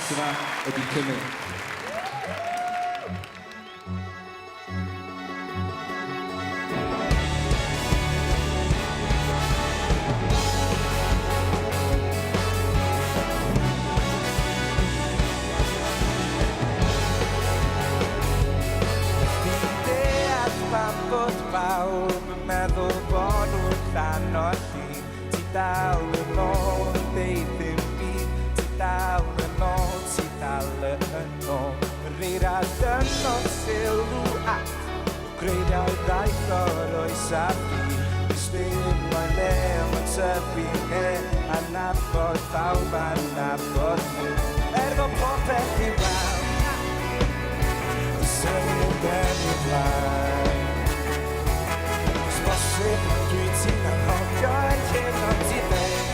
Maxima e di Chemè. Fawr yn meddwl bod nhw'n llan o llun. Ti dal yn ôl yn deud ddim byd. Ti dal yn ôl, ti dal yn ôl. Yr eira dynol sylw at greidau daith o'r oes a fi. Ysbryd mae'n le mae'n tyfu ne a nabod pawb a nabod nhw. Fod popeth i weld symud yn ei blaen. Bosib dwi'n ti'n anghofio yn hyn o ti ddeud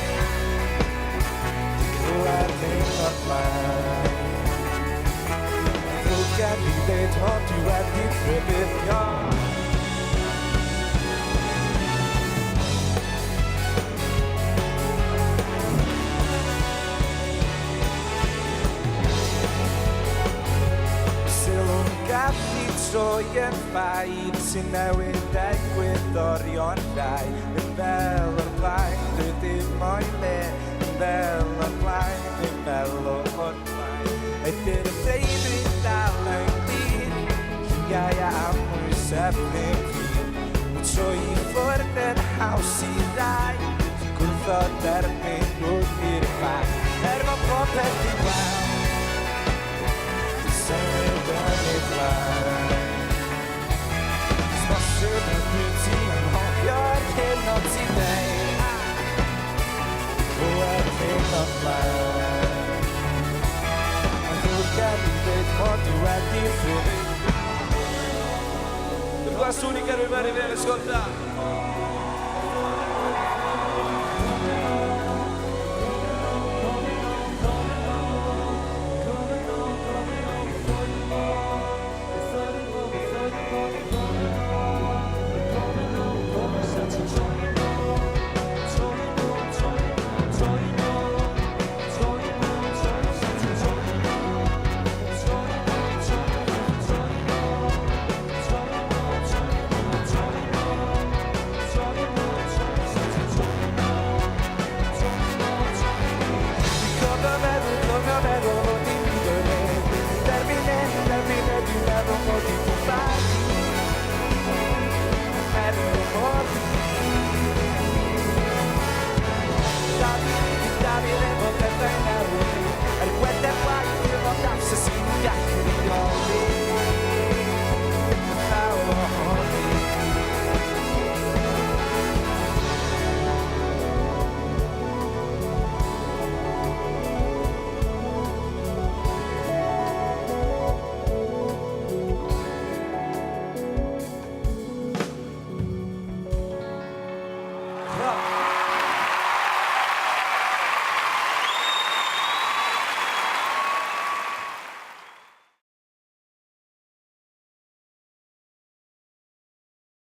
Glywed hyn o'r blaen Ddrwg gen i ddeud o dwi wedi rhybuddio Sylw'n gallu troi yn ffaid sy'n newid egwyddorion rai yn fel o'r blaen, dwi ddim o'i le yn fel o'r blaen, yn fel o'r blaen Ydy'r ymdeimlad dal yn glin Lluniau a amwyseb ddim fi Mae'n troi i ffwrdd yn haws i rai Ti'n gwrtho derbyn nhw'n i'r ffaith fod popeth i weld Symud yn ei blaen Bosib yn dwi'n ti'n anghofio yr hyn o ti ddeud Glywed hyn o'r blaen Mae'n ddrwg gen i ddeud bod dwi wedi rhywbeth Per la unica rimane bene ascoltare